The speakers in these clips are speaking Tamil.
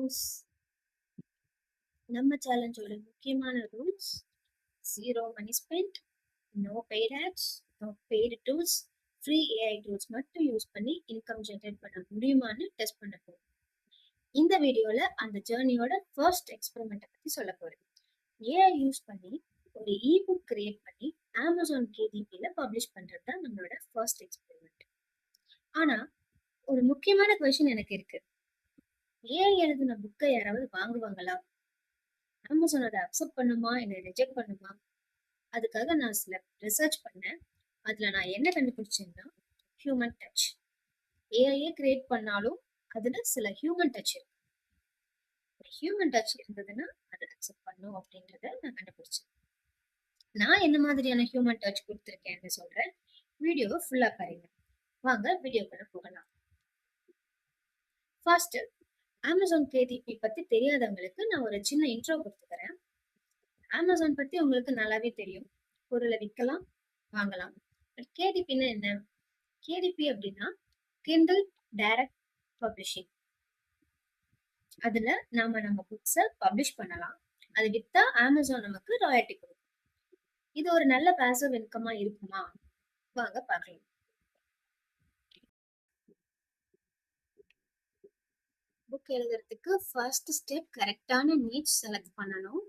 ரூல்ஸ். நம்ம சேலஞ்சோட முக்கியமான rules: zero money spend, no paid ads, no paid tools, free AI tools மட்டும் யூஸ் பண்ணி இன்கம் ஜென்ரேட் பண்ண முடியுமான்னு டெஸ்ட் பண்ண போறோம். இந்த வீடியோல அந்த ஜேர்னியோட ஃபர்ஸ்ட் எக்ஸ்பெரிமெண்ட்டை பத்தி சொல்ல போறேன். ஏஐ யூஸ் பண்ணி ஒரு இபுக் கிரியேட் பண்ணி அமேசான் கேடிபில பப்ளிஷ் பண்றது தான் நம்மளோட ஃபர்ஸ்ட் எக்ஸ்பெரிமெண்ட். ஆனா ஒரு முக்கியமான கொஸ்டின் எனக்கு இருக்கு. ஏஐ எழுதின புக்கை யாராவது வாங்குவாங்களா? அமேசான் அதை அக்செப்ட் பண்ணுமா, என்னை ரிஜெக்ட் பண்ணுமா? அதுக்காக நான் சில ரிசர்ச் பண்ணேன். அதுல நான் என்ன கண்டுபிடிச்சேன்னா, ஹியூமன் டச். ஏஐயே கிரியேட் பண்ணாலும் அதுல சில ஹியூமன் டச் இருக்கு. ஹியூமன் டச் இருந்ததுன்னா அதை அக்செப்ட் பண்ணும் அப்படின்றத நான் கண்டுபிடிச்சேன். நான் என்ன மாதிரியான ஹியூமன் டச் கொடுத்துருக்கேன்னு சொல்றேன். வீடியோவை ஃபுல்லா பாருங்க. வாங்க வீடியோக்குள்ள போகலாம். ஃபர்ஸ்ட், அமேசான் கேடிபி பத்தி தெரியாதவங்களுக்கு நான் ஒரு சின்ன இன்ட்ரோ கொடுத்துக்கிறேன். அமேசான் பத்தி உங்களுக்கு நல்லாவே தெரியும். பொருளை விற்கலாம், வாங்கலாம். கேடிபின்னா என்ன? கேடிபி அப்படின்னா கிண்டல் டைரக்ட் பப்ளிஷிங். அதுல நம்ம புக்ஸை பப்ளிஷ் பண்ணலாம். அது வித்தா அமேசான் நமக்கு ராயல்டி கொடுக்கும். இது ஒரு நல்ல பாசிவ் இன்கமா இருக்குமா? வாங்க பார்க்கலாம். புக் எழுதுறதுக்கு ஃபர்ஸ்ட் ஸ்டெப் கரெக்டான நீட்ஸ் செலக்ட் பண்ணணும்.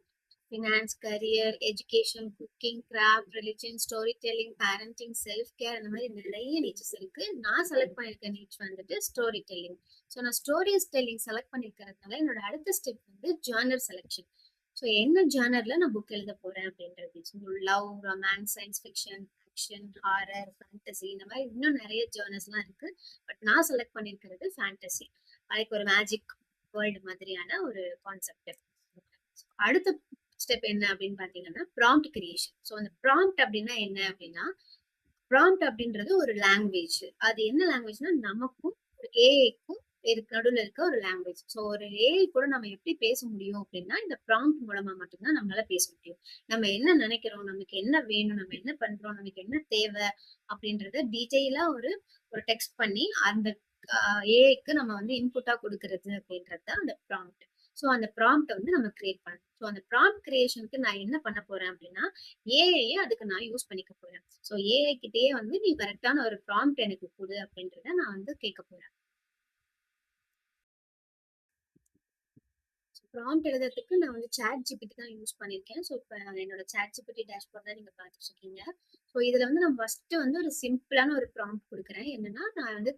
Finance, career, education, cooking, craft, religion, story telling, parenting, self care, அந்த மாதிரி நிறைய நீட்ஸ் இருக்கு. நான் செலக்ட் பண்ணியிருக்க நீட்ஸ் வந்துட்டு ஸ்டோரி டெல்லிங். ஸோ நான் ஸ்டோரிஸ் டெல்லிங் செலக்ட் பண்ணியிருக்கிறதுனால என்னோட அடுத்த ஸ்டெப் வந்து ஜானர் செலெக்ஷன். ஸோ என்ன ஜானர்ல நான் புக் எழுத போறேன் அப்படின்றது. Love, romance, science fiction, action, horror, fantasy, இந்த மாதிரி இன்னும் நிறைய ஜானர்ஸ்லாம் இருக்கு. பட் நான் செலக்ட் பண்ணியிருக்கிறது ஃபேண்டசி. அதுக்கு ஒரு மேஜிக் வேர்ல்டு மாதிரியான ஒரு கான்செப்ட். அடுத்த ஸ்டெப் என்ன அப்படின்னு பாத்தீங்கன்னா ப்ராம்ப்ட் கிரியேஷன். ஸோ அந்த ப்ராம்ப்ட் அப்படின்னா என்ன அப்படின்னா, ப்ராம்ப்ட் அப்படின்றது ஒரு லாங்குவேஜ். அது என்ன லாங்குவேஜ்னா நமக்கும் ஒரு ஏஐக்கும் நடுவில் இருக்க ஒரு லாங்குவேஜ். ஸோ ஒரு ஏஐ கூட நம்ம எப்படி பேச முடியும் அப்படின்னா இந்த ப்ராம்ப்ட் மூலமா மட்டும்தான் நம்மளால பேச முடியும். நம்ம என்ன நினைக்கிறோம், நமக்கு என்ன வேணும், நம்ம என்ன பண்றோம், நமக்கு என்ன தேவை அப்படின்றத டீட்டெயிலா ஒரு டெக்ஸ்ட் பண்ணி அந்த ஏஐக்கு நம்ம வந்து இன்புட்டா கொடுக்கறது அப்படின்றது தான் அந்த ப்ராம்ப்ட். ஸோ அந்த ப்ராம்ப்ட் வந்து நம்ம கிரியேட் பண்ணணும். ஸோ அந்த ப்ராம்ப்ட் கிரியேஷனுக்கு நான் என்ன பண்ண போறேன் அப்படின்னா ஏஐயே அதுக்கு நான் யூஸ் பண்ணிக்க போறேன். ஸோ ஏஐ கிட்டேயே வந்து நீ கரெக்டான ஒரு ப்ராம்ப்ட் எனக்கு கொடு அப்படின்றத நான் வந்து கேட்க போறேன். ப்ராம்ப்ட் எழுதுறதுக்கு நான் வந்து சாட் ஜிபிடி தான் யூஸ் பண்ணியிருக்கேன். ஸோ இப்போ என்னோட சாட் ஜிபிடி டேஷ்போர்ட் தான் நீங்கள் பார்த்துட்டு இருக்கீங்க. ஸோ இதில் வந்து நான் ஃபர்ஸ்ட் வந்து ஒரு சிம்பிளான ஒரு ப்ராம்ப்ட் கொடுக்குறேன். என்னன்னா நான் வந்து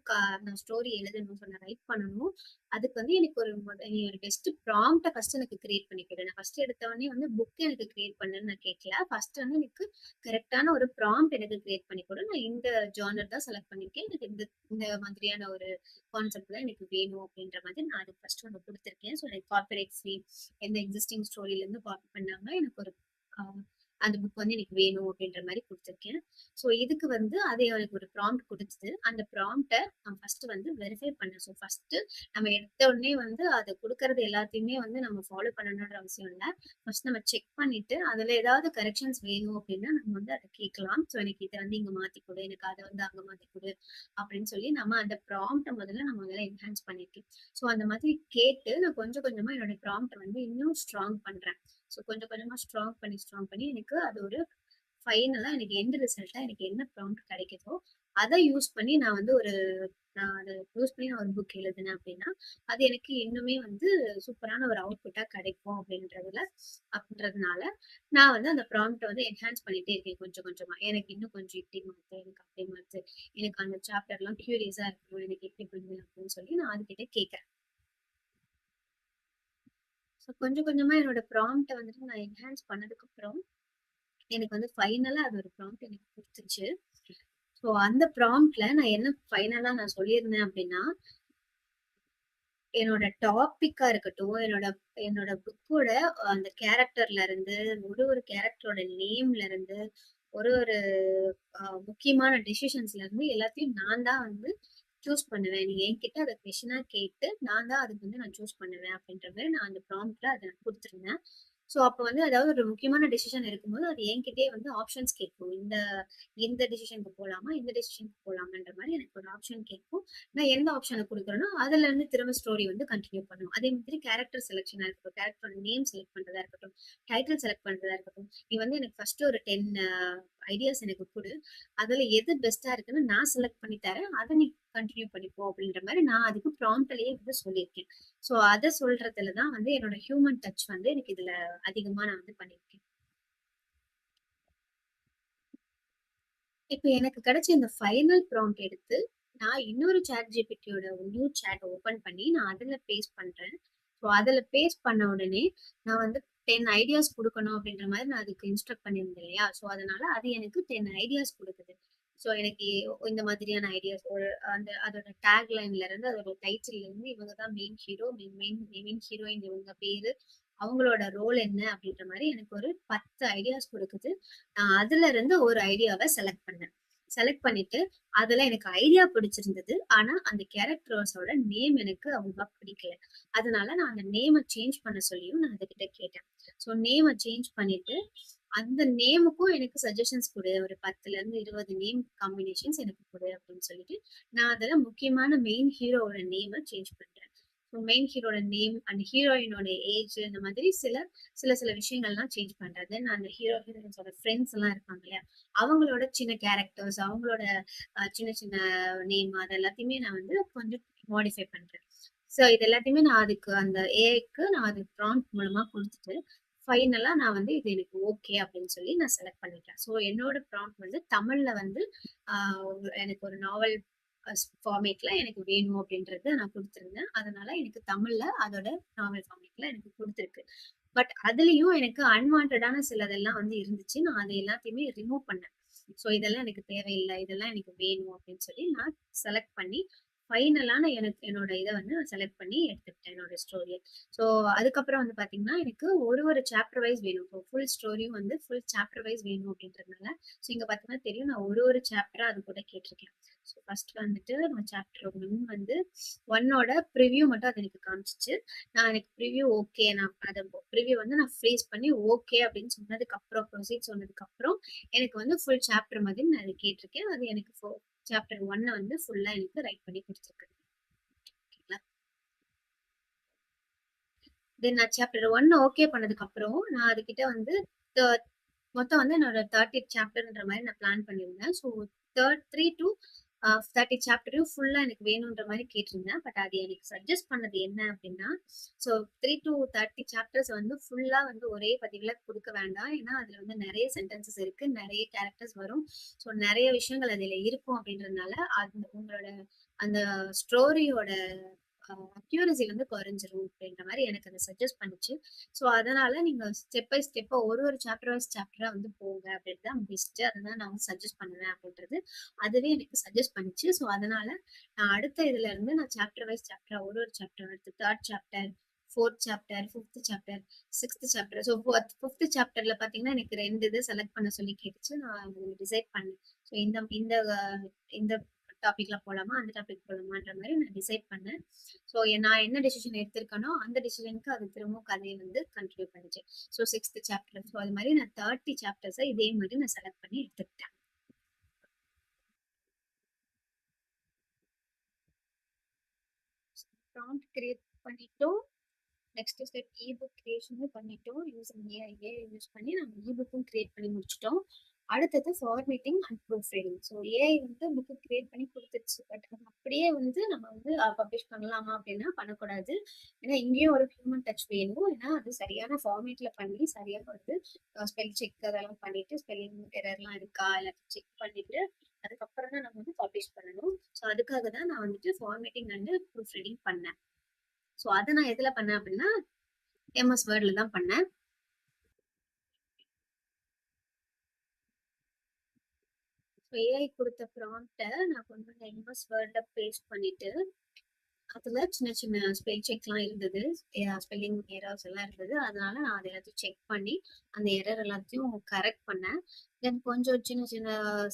நான் ஸ்டோரி எழுதணும், ஸோ நான் ரைட் பண்ணணும். அதுக்கு வந்து எனக்கு நீ ஒரு பெஸ்ட் ப்ராம்ப்டை ஃபர்ஸ்ட் எனக்கு கிரியேட் பண்ணி கொடு. நான் ஃபர்ஸ்ட் எடுத்தவொடனே வந்து புக் எனக்கு கிரியேட் பண்ணுன்னு நான் கேட்கல. ஃபர்ஸ்ட் வந்து எனக்கு கரெக்டான ஒரு ப்ராம்ப்ட் எனக்கு கிரியேட் பண்ணி கொடு. நான் இந்த ஜானர் தான் செலக்ட் பண்ணியிருக்கேன். எனக்கு இந்த மாதிரியான ஒரு கான்செப்ட் தான் எனக்கு வேணும் அப்படின்ற மாதிரி நான் அதுக்கு ஃபர்ஸ்ட் ஒன்று கொடுத்துருக்கேன். ஸோ லைக் கார்பரேட் ஃப்ரீ, எந்த எக்ஸிஸ்டிங் ஸ்டோரியில இருந்து காப்பி பண்ணாம எனக்கு ஒரு அந்த புக் வந்து எனக்கு வேணும் அப்படின்ற மாதிரி கொடுத்துருக்கேன். ஸோ இதுக்கு வந்து அதை எனக்கு ஒரு ப்ராம்ப்ட் கொடுத்தது. அந்த ப்ராம்ப்டை நான் ஃபர்ஸ்ட் வந்து வெரிஃபை பண்ணேன். ஸோ ஃபர்ஸ்ட் நம்ம எடுத்த உடனே வந்து அதை கொடுக்கறது எல்லாத்தையுமே வந்து நம்ம ஃபாலோ பண்ணணுன்ற அவசியம் இல்லை. ஃபர்ஸ்ட் நம்ம செக் பண்ணிட்டு அதுல ஏதாவது கரெக்ஷன்ஸ் வேணும் அப்படின்னா நம்ம வந்து அதை கேட்கலாம். ஸோ எனக்கு இதை வந்து இங்க மாத்தி கொடு, எனக்கு அதை வந்து அங்க மாத்தி கொடு அப்படின்னு சொல்லி நம்ம அந்த ப்ராம்ப்டை முதல்ல நம்ம அதெல்லாம் என்ஹான்ஸ் பண்ணிருக்கேன். ஸோ அந்த மாதிரி கேட்டு நான் கொஞ்சம் கொஞ்சமா என்னோட ப்ராம்ப்டை வந்து இன்னும் ஸ்ட்ராங் பண்றேன். ஸோ கொஞ்சம் கொஞ்சமா ஸ்ட்ராங் பண்ணி எனக்கு அது ஒரு ஃபைனலா எனக்கு எந்த ரிசல்ட்டா எனக்கு என்ன ப்ராம்ப்ட் கிடைக்குதோ அதை யூஸ் பண்ணி நான் வந்து நான் அதை யூஸ் பண்ணி நான் ஒரு புக் எழுதினேன் அப்படின்னா அது எனக்கு இன்னுமே வந்து சூப்பரான ஒரு அவுட்புட்டா கிடைக்கும் அப்படின்றதுனால நான் வந்து அந்த ப்ராம்ப்டை வந்து என்ஹான்ஸ் பண்ணிட்டே இருக்கேன் கொஞ்சம் கொஞ்சமா. எனக்கு இன்னும் கொஞ்சம் இப்படி மாத்து, எனக்கு அப்படி மாத்து, எனக்கு அந்த சாப்டர்லாம் கியூரியஸா இருக்கணும், எனக்கு எப்படி பண்ணுது அப்படின்னு சொல்லி நான் அதுகிட்ட கேட்கறேன். ஸோ கொஞ்சம் கொஞ்சமா என்னோட ப்ராம்ப்டை வந்துட்டு நான் என்ஹான்ஸ் பண்ணதுக்கு அப்புறம் எனக்கு வந்து ஃபைனலா அது ஒரு ப்ராம்ப்ட் எனக்கு கொடுத்துச்சு. ஸோ அந்த ப்ராம்ப்ட்ல நான் என்ன ஃபைனலா நான் சொல்லியிருந்தேன் அப்படின்னா என்னோட டாபிக்கா இருக்கட்டும், என்னோட புக்கோட அந்த கேரக்டர்ல இருந்து ஒரு கேரக்டரோட நேம்ல இருந்து ஒரு முக்கியமான டிசிஷன்ஸ்ல இருந்து எல்லாத்தையும் நான் தான் வந்து சூஸ் பண்ணுவேன். நீங்க என்கிட்ட அதை கொஸ்டினா கேட்டு நான் தான் அதுக்கு வந்து நான் சூஸ் பண்ணுவேன் அப்படின்ற மாதிரி நான் அந்த ப்ராம்ப்ட்ல அதை கொடுத்துருந்தேன். ஸோ அப்ப வந்து அதாவது ஒரு முக்கியமான டெசிஷன் இருக்கும்போது அது என்கிட்டயே வந்து ஆப்ஷன்ஸ் கேட்கும். இந்த டெசிஷனுக்கு போலாமா? இந்த டெசிஷனுக்கு போலாமான்ற மாரி எனக்கு ஒரு ஆப்ஷன் கேட்கும். நான் எந்த ஆப்ஷன குடுக்குறேனோ, அதுல இருந்து திரும்ப ஸ்டோரி வந்து கன்டின்யூ பண்ணும். அதே மாதிரி கேரக்டர் செலக்ஷனா இருக்கட்டும், கேரக்டரோட நேம் செலக்ட் பண்றதா இருக்கட்டும், டைட்டில் செலக்ட் பண்றதா இருக்கட்டும். நீ வந்து எனக்கு ஃபர்ஸ்ட் ஒரு 10 ஐடியாஸ் எனக்கு குடு. அதுல எது பெஸ்ட்டா இருக்குன்னு நான் செலக்ட் பண்ணி தரேன். அத நீ கன்டின்யூ பண்ணிக்கோ அப்படின்ற மாரி நான் அதுக்கு ப்ராம்ப்ட்லயே வந்து சொல்லியிருக்கேன். ஸோ அத சொல்றதுல தான் வந்து என்னோட ஹியூமன் டச் வந்து எனக்கு இதுல அதிகமா நான் வந்து பண்ணியிருக்கேன். இப்ப எனக்கு கிடைச்ச இந்த ஃபைனல் ப்ராம்ப்ட் எடுத்து, நான் இன்னொரு ChatGPTயோட நியூ சாட் ஓப்பன் பண்ணி, நான் அதுல பேஸ்ட் பண்றேன். ஸோ அதுல பேஸ்ட் பண்ண உடனே, நான் வந்து 10 ஐடியாஸ் குடுக்கணும் அப்படின்ற மாரி நான் அதுக்கு இன்ஸ்ட்ரக்ட் பண்ணியிருந்தேன் இல்லையா? ஸோ அதனால அது எனக்கு 10 ஐடியாஸ் குடுக்குது. ஸோ எனக்கு இந்த மாதிரியான ஐடியாஸ் ஒரு அதோட டேக் லைன்ல இருந்து, அதோட டைட்டில்ல இருந்து இவங்க தான் மெயின் ஹீரோ, மெயின் ஹீரோயின் இவங்க பேரு, அவங்களோட ரோல் என்ன அப்படின்ற மாரி எனக்கு ஒரு 10 ஐடியாஸ் குடுக்குது. நான் அதுல இருந்து ஒரு ஐடியாவ செலக்ட் பண்ணேன். செலக்ட் பண்ணிட்டு, அதுல எனக்கு ஐடியா பிடிச்சிருந்தது. ஆனா, அந்த கேரக்டர்ஸோட நேம் எனக்கு அவ்வளவா பிடிக்கல. அதனால நான் அந்த நேம சேஞ்ச் பண்ண சொல்லியும் நான் அதுகிட்ட கேட்டேன். ஸோ நேம சேஞ்ச் பண்ணிட்டு, அந்த நேமுக்கும் எனக்கு சஜஷன்ஸ் குடு. ஒரு 10லருந்து 20 நேம் காம்பினேஷன்ஸ் எனக்கு குடு அப்படின்னு சொல்லிட்டு, நான் அதுல முக்கியமான மெயின் ஹீரோவோட நேம சேஞ்ச் பண்றேன். ஸோ மெயின் ஹீரோட நேம் அண்ட் ஹீரோயினோட ஏஜ் இந்த மாதிரி சில சில விஷயங்கள்லாம் சேஞ்ச் பண்றேன். தென் அந்த ஹீரோயின்ஸோட ஃப்ரெண்ட்ஸ் எல்லாம் இருப்பாங்க இல்லையா? அவங்களோட சின்ன கேரக்டர்ஸ், அவங்களோட சின்ன சின்ன நேம் அது எல்லாத்தையுமே நான் வந்து கொஞ்சம் மாடிஃபை பண்றேன். ஸோ இது எல்லாத்தையுமே நான் அதுக்கு அந்த ஏஐக்கு நான் அது ப்ராம்ப்ட் மூலமா குடுத்துட்டு, ஃபைனலா நான் வந்து இது எனக்கு ஓகே அப்படின்னு சொல்லி நான் செலக்ட் பண்ணிட்டேன். ஸோ என்னோட ப்ராம்ப்ட் வந்து தமிழ்ல வந்து ஆ எனக்கு ஒரு நாவல் ஃபார்மேட்ல எனக்கு வேணும் அப்படின்றத நான் குடுத்திருந்தேன். அதனால எனக்கு தமிழ்ல அதோட நாவல் ஃபார்மேட்ல எனக்கு குடுத்திருக்கு. பட் அதுலயும் எனக்கு அன்வான்டடான சிலதெல்லாம் வந்து இருந்துச்சு. நான் அது எல்லாத்தையுமே ரிமூவ் பண்ணேன். ஸோ இதெல்லாம் எனக்கு தேவையில்ல. இதெல்லாம் எனக்கு வேணும் அப்படின்னு சொல்லி நான் செலக்ட் பண்ணி ஃபைனலான எனக்கு என்னோட இத வந்து நான் செலக்ட் பண்ணி எடுத்துக்கிட்டேன் என்னோட ஸ்டோரிய. ஸோ அதுக்கப்புறம் வந்து பார்த்தீங்கன்னா, எனக்கு ஒரு சாப்டர் வைஸ் வேணும். இப்போ ஃபுல் ஸ்டோரியும் வந்து ஃபுல் சாப்டர் வைஸ் வேணும் அப்படின்றதுனால, ஸோ இங்க பார்த்தீங்கன்னா தெரியும் நான் ஒரு சாப்டரா அது கூட கேட்டிருக்கேன். ஸோ ஃபர்ஸ்ட் வந்துட்டு நம்ம சாப்டர் 1 வந்து 1ஓட ப்ரிவ்யூ மட்டும் அது எனக்கு காமிச்சுச்சு. நான் எனக்கு ப்ரிவ்யூ ஓகே. நான் அத ப்ரிவ்யூ வந்து நான் ஃப்ரீஸ் பண்ணி ஓகே அப்படின்னு சொன்னதுக்கப்புறம், ப்ரொசீட் சொன்னதுக்கப்புறம், எனக்கு வந்து ஃபுல் சாப்டர் மாதிரி நான் அத கேட்டிருக்கேன். அது எனக்கு சாப்டர் 1 வந்து ஃபுல்லா எனக்கு ரைட் பண்ணி குடுத்துருக்கு. ஓகேங்களா? தென் நான் சாப்டர் 1 ஓகே பண்ணதுக்கப்புறம், நான் அதுகிட்ட வந்து த மொத்தம் வந்து என்னோட 30 சாப்டர்ன்ற மாரி நான் பிளான் பண்ணியிருந்தேன். ஸோ 3 டூ 30 சாப்டரையும் ஃபுல்லா எனக்கு வேணுன்ற மாரி கேட்டிருந்தேன். பட் அது எனக்கு சஜெஸ்ட் பண்ணது என்ன அப்டின்னா, ஸோ 3 டூ 30 சாப்டர்ஸ் வந்து ஃபுல்லா வந்து ஒரே பதிவுல குடுக்க வேண்டாம். ஏன்னா, அதுல வந்து நெறைய சென்டென்சஸ் இருக்கு. நெறைய கேரக்டர்ஸ் வரும். ஸோ நெறைய விஷயங்கள் அதுல இருக்கும் அப்டின்றதுனால, உங்களோட அந்த ஸ்டோரியோட அக்யூரசி வந்து குறைஞ்சிரும் அப்படின்ற மாரி எனக்கு அத சஜெஸ்ட் பண்ணுச்சு. ஸோ அதனால நீங்க ஸ்டெப் பை ஸ்டெப்பா ஒரு சாப்டர் வைஸ் சாப்டரா வந்து போங்க அப்படின்னு தான் பெஸ்ட். அததான் நான் வந்து சஜெஸ்ட் பண்ணுவேன் அப்படின்றது. அதுவே எனக்கு சஜெஸ்ட் பண்ணுச்சு. ஸோ அதனால நான் அடுத்த இதுல இருந்து நான் சாப்டர் வைஸ் சாப்டரா ஒரு சாப்டர் அடுத்து 3 சாப்டர், 4த் சாப்டர், 5த் சாப்டர், 6த் சாப்டர். ஸோ 5த் சாப்டர்ல பாத்தீங்கன்னா எனக்கு 2 இது செலக்ட் பண்ண சொல்லி கேட்டுச்சு. நான் டிசைட் பண்ணேன். ஸோ இந்த இந்த இந்த டாபிக்ல போலாமா, அந்த டாபிக் போலாமான்ற மாரி நான் டிசைட் பண்ணேன். ஸோ நான் என்ன டெசிஷன் எடுத்திருக்கேனோ, அந்த டெசிஷனுக்கு அது திரும்பவும் கதைய வந்து கன்டின்யூ பண்ணுச்சு. So 6த் chapter. ஸோ அது மாரி நான் 30 சாப்டர்ஸ இதே மாரி நான் செலக்ட் பண்ணி எடுத்துக்கிட்டேன். ப்ராம்ப்ட் கிரியேட் பண்ணிட்டோம். நெக்ஸ்ட் ஸ்டெப் புக் கிரியேஷனும் பண்ணிட்டோம். யூசிங் ஏஐ யூஸ் பண்ணி நம்ம புக்கும் கிரியேட் பண்ணி முடிச்சிட்டோம். அடுத்தது formatting and proof reading. So AI வந்து புக்கு கிரியேட் பண்ணி குடுத்துருச்சு. பட் அது அப்படியே வந்து நம்ம வந்து பப்ளிஷ் பண்ணலாமா அப்படின்னா பண்ணக்கூடாது. ஏன்னா இங்கேயும் ஒரு ஹியூமன் டச் வேணும். ஏன்னா அது சரியான ஃபார்மேட்ல பண்ணி சரியா வந்து ஸ்பெல் செக் அதெல்லாம் பண்ணிட்டு ஸ்பெல்லிங் எரர்லாம் இருக்கா எல்லாத்தையும் செக் பண்ணிட்டு அதுக்கப்புறம் தான் நம்ம வந்து பப்ளிஷ் பண்ணணும். ஸோ அதுக்காக தான் நான் வந்துட்டு ஃபார்மேட்டிங் அண்ட் ப்ரூஃப் ரீடிங் பண்ணேன். ஸோ அத நான் எதுல பண்ணேன் அப்படின்னா, எம்எஸ் வேர்ட்ல தான் பண்ணேன். ஸோ ஏஐ குடுத்த ப்ராம்ப்ட்ட நான் கொண்டு வந்து எம்எஸ் வேர்ட்ல பேஸ்ட் பண்ணிட்டு, அதுல சின்ன சின்ன ஸ்பெல் செக்லாம் இருந்தது. ஸ்பெல்லிங் எரர்ஸ் எல்லாம் இருந்தது. அதனால நான் அத எல்லாத்தையும் செக் பண்ணி, அந்த எரர் எல்லாத்தையும் கரெக்ட் பண்ணேன். தென் கொஞ்சம் சின்ன சின்ன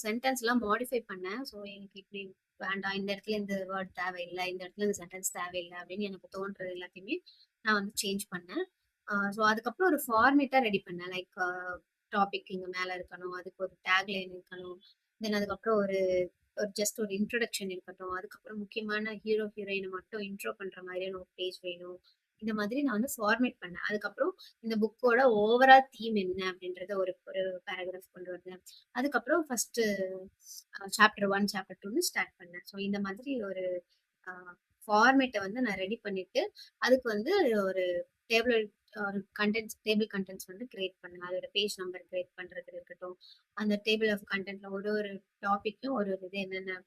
சென்டென்ஸ்லாம் மாடிஃபை பண்ணேன். ஸோ எனக்கு இப்படி வேண்டாம். இந்த இடத்துல இந்த வேர்ட் தேவையில்ல. இந்த இடத்துல இந்த சென்டென்ஸ் தேவையில்ல அப்படின்னு எனக்கு தோன்றது எல்லாத்தையுமே நான் வந்து சேஞ்ச் பண்ணேன். ஸோ அதுக்கப்புறம் ஒரு ஃபார்மேட்டா ரெடி பண்ணேன். லைக் டாபிக் இங்க மேல இருக்கணும். அதுக்கு ஒரு டேக்லைன் இருக்கணும். தென் அதுக்கப்புறம் ஒரு ஒரு ஜஸ்ட் ஒரு இன்ட்ரோடக்ஷன் இருக்கட்டும். அதுக்கப்புறம் முக்கியமான ஹீரோ, ஹீரோயின மட்டும் இன்ட்ரோ பண்ற மாதிரியான ஒரு பேஜ் வேணும். இந்த மாதிரி நான் வந்து ஃபார்மேட் பண்ணேன். அதுக்கப்புறம் இந்த புக்கோட ஓவரால் தீம் என்ன அப்படின்றத ஒரு ஒரு பேராகிராஃப் கொண்டு வந்தேன். அதுக்கப்புறம் ஃபர்ஸ்ட் சாப்டர் 1, சாப்டர் 2ன்னு ஸ்டார்ட் பண்ணேன். ஸோ இந்த மாதிரி ஒரு ஃபார்மேட்டை வந்து நான் ரெடி பண்ணிட்டு அதுக்கு வந்து ஒரு டேபிள் டேபிள் கண்டென்ட்ஸ் வந்து கிரியேட் பண்ணேன். அதோட பேஜ் நம்பர் கிரியேட் பண்றது இருக்கட்டும். அந்த டேபிள் ஆஃப் கண்டென்ட்ல ஒரு ஒரு டாபிக்கும் ஒரு ஒரு இது என்னென்ன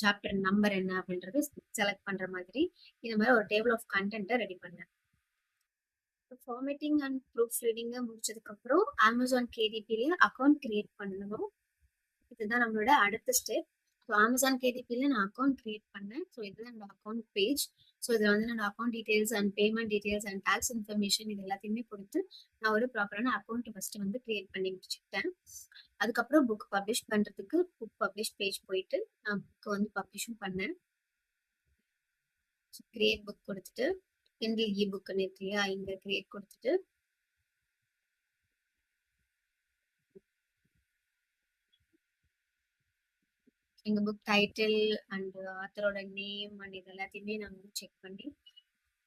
சாப்டர் நம்பர் என்ன அப்படின்றது செலக்ட் பண்ற மாதிரி இந்த மாதிரி ஒரு டேபிள் ஆஃப் கண்டென்ட்டை ரெடி பண்ணேன். ஃபார்மேட்டிங் அண்ட் ப்ரூஃப் ரீடிங்கை முடிச்சதுக்கு அப்புறம் அமேசான் கேடிபில அக்கௌண்ட் கிரியேட் பண்ணணும். இதுதான் நம்மளோட அடுத்த ஸ்டெப். ஸோ அமேசான் கேடிபியில் நான் அக்கௌண்ட் கிரியேட் பண்ணேன். ஸோ இதுதான் என்னோட அக்கௌண்ட் பேஜ். ஸோ இதில் வந்து என்னோட account details and payment details and tax information இது எல்லாத்தையுமே கொடுத்து நான் ஒரு ப்ராப்பரான அக்கௌண்ட் ஃபர்ஸ்ட் வந்து கிரியேட் பண்ணி முடிச்சுக்கிட்டேன். அதுக்கப்புறம் புக் பப்ளிஷ் பண்ணுறதுக்கு புக் பப்ளிஷ் பேஜ் போயிட்டு நான் புக்கை வந்து பப்ளிஷும் பண்ணேன். கிரியேட் புக் கொடுத்துட்டு கிண்டில் இ புக்குன்னு இருக்கு இல்லையா, இங்கே கிரியேட் கொடுத்துட்டு எங்க புக் டைட்டில் அண்ட் ஆத்தரோட நேம் அண்ட் இது எல்லாத்தையுமே நான் வந்து செக் பண்ணி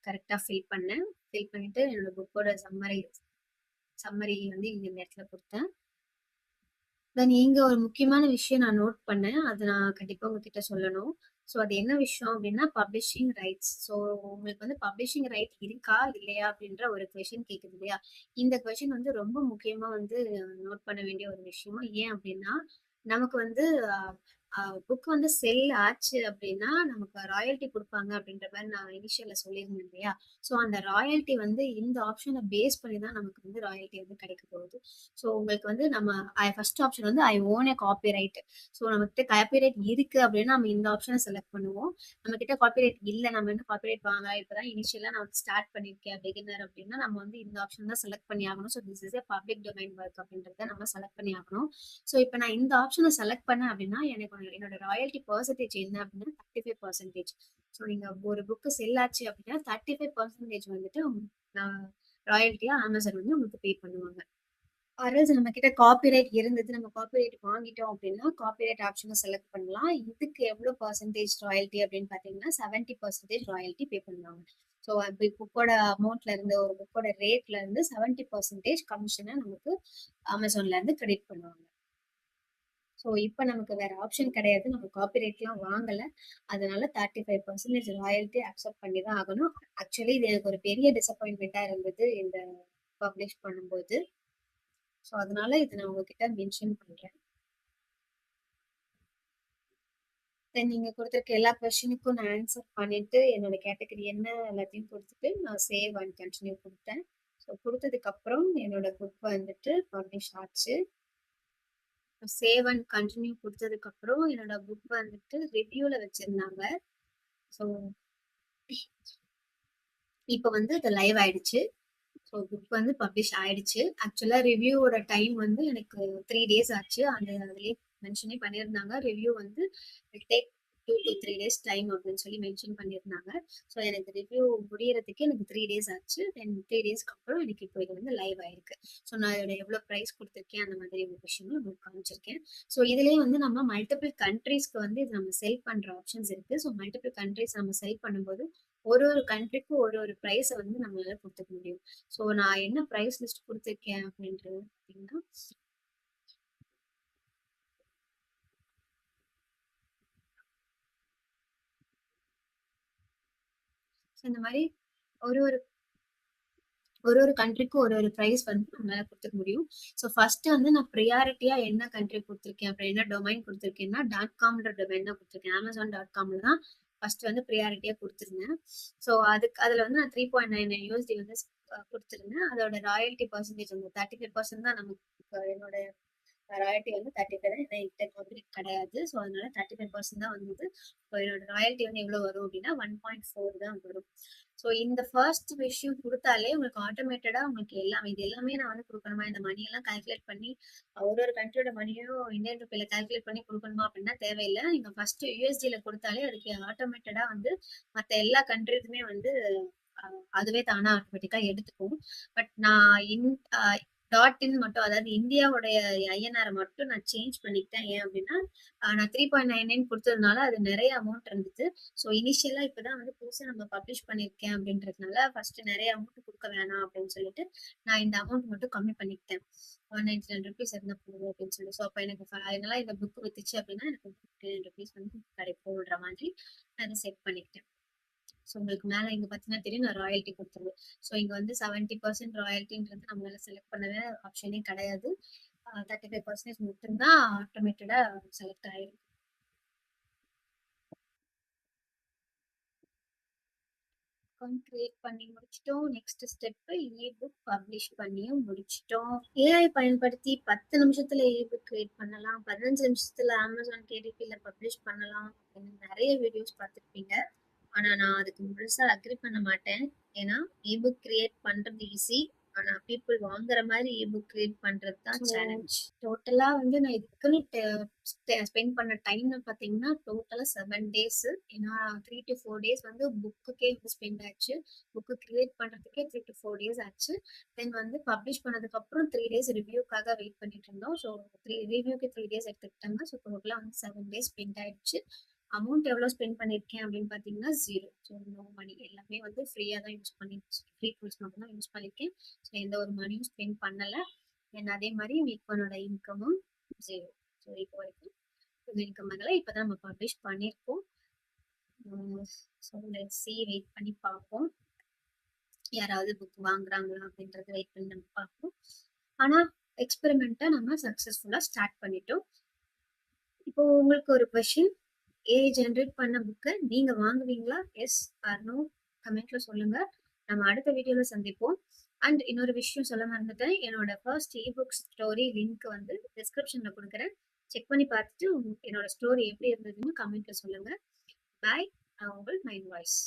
கரெக்டாக ஃபில் பண்ணேன். ஃபில் பண்ணிட்டு என்னோட புக்கோட சம்மரி வந்து இங்க இந்த இடத்துல கொடுத்தேன். தென் இங்க ஒரு முக்கியமான விஷயம் நான் நோட் பண்ணேன். அது நான் கண்டிப்பா உங்ககிட்ட சொல்லணும். ஸோ அது என்ன விஷயம் அப்படின்னா பப்ளிஷிங் ரைட்ஸ். ஸோ உங்களுக்கு வந்து பப்ளிஷிங் ரைட் இருக்கா இல்லையா அப்படின்ற ஒரு கொஷின் கேட்குது இல்லையா. இந்த கொஷின் வந்து ரொம்ப முக்கியமா வந்து நோட் பண்ண வேண்டிய ஒரு விஷயம். ஏன் அப்படின்னா நமக்கு வந்து புக் வந்து செல் ஆச்சு அப்படின்னா நமக்கு ராயல்ட்டி கொடுப்பாங்க அப்படின்ற மாதிரி நான் இனிஷியல்ல சொல்லியிருந்தேன் இல்லையா. ஸோ அந்த ராயல்ட்டி வந்து இந்த ஆப்ஷனை பேஸ் பண்ணி தான் நமக்கு வந்து ராயல்ட்டி வந்து கிடைக்க போகுது. ஸோ உங்களுக்கு வந்து நம்ம ஃபர்ஸ்ட் ஆப்ஷன் வந்து I own a copyright. So நம்ம கிட்ட காப்பிரைட் இருக்கு அப்படின்னா நம்ம இந்த ஆப்ஷனை செலக்ட் பண்ணுவோம். நம்ம கிட்ட காப்பிரைட் இல்லை, நம்ம வந்து காப்பிரைட் வாங்கலாம், இப்பதான் இனிஷியலா நான் வந்து ஸ்டார்ட் பண்ணிருக்கேன் பிகினர் அப்படின்னா நம்ம வந்து இந்த ஆப்ஷன் தான் செலக்ட் பண்ணி ஆகணும். So this is a public domain work அப்படின்றத நம்ம செலக்ட் பண்ணி ஆகணும். ஸோ இப்போ நான் இந்த ஆப்ஷனை செலக்ட் பண்ணேன் அப்படின்னா எனக்கு என்னோட ராயல்ட்டி பர்சன்டேஜ் என்ன அப்படின்னா 35%. ஸோ நீங்க ஒரு புக்கு செல் ஆச்சு அப்படின்னா 35% வந்துட்டு ராயல்ட்டியா அமேசான் வந்து உங்களுக்கு பே பண்ணுவாங்க. அரல்ஸ் நம்ம கிட்ட காப்பிரைட் இருந்தது, நம்ம காப்பிரைட் வாங்கிட்டோம் அப்படின்னா காப்பிரைட் ஆப்ஷனை செலக்ட் பண்ணலாம். இதுக்கு எவ்வளவு பர்சன்டேஜ் ராயல்ட்டி அப்படின்னு பாத்தீங்கன்னா 70% ராயல்ட்டி பே பண்ணுவாங்க. ஸோ புக்கோட அமௌண்ட்ல இருந்து ஒரு புக்கோட ரேட்ல இருந்து 70% கமிஷனை நமக்கு அமேசான்ல இருந்து கிரெடிட் பண்ணுவாங்க. ஸோ இப்போ நமக்கு வேற ஆப்ஷன் கிடையாது, நம்ம காப்பிரைட்லாம் வாங்கல, அதனால 35% ராயல்ட்டி அக்செப்ட் பண்ணி தான் ஆகணும். ஆக்சுவலி இது எனக்கு ஒரு பெரிய டிசப்பாயின்மெண்டா இருந்தது இந்த பப்ளிஷ் பண்ணும்போது. ஸோ அதனால இதை நான் உங்ககிட்ட மென்ஷன் பண்றேன். தென் நீங்க கொடுத்துருக்க எல்லா கொஸ்டினுக்கும் நான் ஆன்சர் பண்ணிட்டு என்னோட கேட்டகரி என்ன எல்லாத்தையும் கொடுத்துட்டு நான் சேவ் அண்ட் கண்டினியூ கொடுத்தேன். ஸோ கொடுத்ததுக்கு அப்புறம் என்னோட புக் வந்துட்டு பப்ளிஷ் ஆச்சு. சேவ் அண்ட் கண்டினியூ கொடுத்ததுக்கு அப்புறம் என்னோட புக் வந்துட்டு ரிவ்யூல வச்சிருந்தாங்க. ஸோ இப்போ வந்து இது லைவ் ஆயிடுச்சு. ஸோ புக் வந்து பப்ளிஷ் ஆயிடுச்சு. ஆக்சுவலா ரிவ்யூவோட டைம் வந்து எனக்கு 3 days ஆச்சு. அந்த அதுலயே மென்ஷனே பண்ணியிருந்தாங்க ரிவ்யூ வந்து டேக் 2 to 3 days டைம் அப்படின்னு சொல்லி மென்ஷன் பண்ணியிருந்தாங்க. ஸோ எனக்கு ரிவ்யூ முடியறதுக்கு எனக்கு 3 days ஆச்சு. தென் 3 daysக்கு அப்புறம் எனக்கு இப்போ இது வந்து லைவ் ஆயிருக்கு. ஸோ நான் இதோட எவ்வளோ ப்ரைஸ் கொடுத்துருக்கேன் அந்த மாதிரி ஒரு விஷயமும் உங்களுக்கு காமிச்சிருக்கேன். ஸோ இதுலேயே வந்து நம்ம மல்டிபிள் கண்ட்ரீஸ்க்கு வந்து இது நம்ம செல் பண்ற ஆப்ஷன்ஸ் இருக்கு. ஸோ மல்டிபிள் கண்ட்ரீஸ் நம்ம செல் பண்ணும்போது ஒரு ஒரு கண்ட்ரிக்கும் ஒரு ஒரு ப்ரைஸை வந்து நம்மளால கொடுத்துக்க முடியும். ஸோ நான் என்ன ப்ரைஸ் லிஸ்ட் கொடுத்துருக்கேன் அப்படின்றது பார்த்தீங்கன்னா இந்த மாதிரி ஒரு ஒரு ஒரு ஒரு கண்ட்ரிக்கும் ஒரு ஒரு ப்ரைஸ் வந்து நம்மளால கொடுத்துக்க முடியும். ஸோ ஃபர்ஸ்ட் வந்து நான் ப்ரியாரிட்டியா என்ன கண்ட்ரி கொடுத்துருக்கேன் அப்புறம் என்ன டொமைன் கொடுத்துருக்கேன்னா .comன்ற டொமைன் தான் கொடுத்துருக்கேன். Amazon.comல தான் ஃபர்ஸ்ட் வந்து ப்ரியாரிட்டியா கொடுத்துருந்தேன். ஸோ அதுல வந்து நான் 3.99 USD வந்து கொடுத்துருந்தேன். அதோட ராயல்ட்டி பர்சன்டேஜ் வந்து 35% தான் நமக்கு என்னோட ராயல்ட்டி வந்து 35 தான். ஏன்னா என்கிட்ட காப்பிரைட் கிடையாது. ஸோ அதனால 35% தான் வந்தது. ஸோ என்னோட ராயல்ட்டி வந்து எவ்வளவு வரும் அப்படின்னா 1.4 தான் வரும். ஸோ இந்த ஃபர்ஸ்ட் விஷயம் கொடுத்தாலே உங்களுக்கு ஆட்டோமேட்டடா உங்களுக்கு எல்லாம் இது எல்லாமே நான் வந்து கொடுக்கணுமா, இந்த மணி எல்லாம் கால்குலேட் பண்ணி ஒரு ஒரு கண்ட்ரியோட மணியும் இந்தியன் ருப்பில கால்குலேட் பண்ணி கொடுக்கணுமா அப்படின்னா தேவையில்லை. நீங்க ஃபர்ஸ்ட் USDல கொடுத்தாலே அதுக்கு ஆட்டோமேட்டடா வந்து மற்ற எல்லா கண்ட்ரிஸுமே வந்து அதுவே தானா ஆட்டோமேட்டிக்கா எடுத்துக்கும். பட் நான் டாட் இன் மட்டும், அதாவது இந்தியாவுடைய ஐஎன்ஆர் மட்டும் நான் சேஞ்ச் பண்ணிக்கிட்டேன். ஏன் அப்படின்னா நான் 3.99 கொடுத்ததுனால அது நிறைய அமௌண்ட் இருந்துச்சு. ஸோ இனிஷியலா இப்பதான் வந்து புதுசா நம்ம பப்ளிஷ் பண்ணியிருக்கேன் அப்படின்றதுனால ஃபர்ஸ்ட் நிறைய அமௌண்ட் கொடுக்க வேணாம் அப்படின்னு சொல்லிட்டு நான் இந்த அமௌண்ட் மட்டும் கம்மி பண்ணிக்கிட்டேன். 199 இருந்தா போதும் அப்படின்னு சொல்லி. ஸோ அப்போ எனக்கு ஃபைனலா இந்த புக் வித்துச்சு அப்படின்னா எனக்கு 59 ருபீஸ் வந்து கிடைக்கும்ன்ற மாதிரி நான் அதை செட் பண்ணிக்கிட்டேன். ஸோ உங்களுக்கு மேல இங்க பாத்தீங்கன்னா தெரியும், நான் ராயல்ட்டி கொடுத்துருவேன். ஸோ இங்க வந்து 70% ராயல்ட்டின்றது நம்மளால செலக்ட் பண்ணவே ஆப்ஷனே கிடையாது. 35% மட்டும்தான் ஆட்டோமேட்டடா செலக்ட் ஆயிடும். அக்கௌண்ட் கிரியேட் பண்ணி முடிச்சிட்டோம். நெக்ஸ்ட் ஸ்டெப் இபுக் பப்ளிஷ் பண்ணியும் முடிச்சிட்டோம். ஏஐ பயன்படுத்தி 10 நிமிஷத்துல இபுக் கிரியேட் பண்ணலாம், 15 நிமிஷத்துல அமேசான் கேடிபில பப்ளிஷ் பண்ணலாம் அப்படின்னு நிறைய வீடியோஸ் பார்த்துருப்பீங்க. ஆனா நான் அதுக்கு முழுசா அக்ரி பண்ண மாட்டேன். ஏன்னா இபுக் கிரியேட் பண்றது ஈஸி, ஆனா பீப்புள் வாங்குற மாதிரி இபுக் கிரியேட் பண்றது தான் சேலஞ்ச். டோட்டலா வந்து நான் இதுக்குன்னு ஸ்பெண்ட் பண்ண டைம் பாத்தீங்கன்னா டோட்டலா 7 டேஸ். ஏன்னா 3 to 4 டேஸ் வந்து புக்குக்கே ஸ்பெண்ட் ஆச்சு. புக்கு கிரியேட் பண்றதுக்கே 3 to 4 டேஸ் ஆச்சு. தென் வந்து பப்ளிஷ் பண்ணதுக்கு அப்புறம் 3 டேஸ் ரிவ்யூக்காக வெயிட் பண்ணிட்டு இருந்தோம். ஸோ ரிவ்யூக்கு 3 டேஸ் எடுத்துக்கிட்டாங்க. ஸோ டோட்டலா வந்து 7 டேஸ் ஸ்பெண்ட் ஆயிடுச்சு. அமௌண்ட் எவ்வளோ ஸ்பெண்ட் பண்ணியிருக்கேன் அப்படின்னு பார்த்தீங்கன்னா 0. ஸோ நோ மணி, எல்லாமே வந்து ஃப்ரீயாக தான் யூஸ் பண்ணி, ஃப்ரீ டூல்ஸ் மட்டும் தான் யூஸ் பண்ணியிருக்கேன். ஸோ எந்த ஒரு மணியும் ஸ்பெண்ட் பண்ணலை. தென் அதே மாதிரி வீக்கோனோட இன்கமும் 0. ஸோ இப்போ வரைக்கும் இந்த இன்கம் வரல. இப்போ தான் நம்ம பப்ளிஷ் பண்ணியிருக்கோம். ஸோ லெட்ஸ் சி, வெயிட் பண்ணி பார்ப்போம் யாராவது புக் வாங்குறாங்களா அப்படின்றத வெயிட் பண்ணி நம்ம பார்ப்போம். ஆனால் எக்ஸ்பெரிமெண்ட்டை நம்ம சக்ஸஸ்ஃபுல்லாக ஸ்டார்ட் பண்ணிட்டோம். இப்போ உங்களுக்கு ஒரு கொஷின், ஏஐ ஜென்ரேட் பண்ண புக்கை நீங்க வாங்குவீங்களா? எஸ் ஆர் நோ கமெண்ட்ல சொல்லுங்க. நம்ம அடுத்த வீடியோல சந்திப்போம். அண்ட் இன்னொரு விஷயம் சொல்ல மறந்துட்டேன், என்னோட ஃபர்ஸ்ட் இபுக் ஸ்டோரி லிங்க் வந்து டிஸ்கிரிப்ஷன்ல கொடுக்குறேன். செக் பண்ணி பார்த்துட்டு என்னோட ஸ்டோரி எப்படி இருந்ததுன்னு கமெண்ட்ல சொல்லுங்க. பாய். நான் உங்கள் மைண்ட் வாய்ஸ்.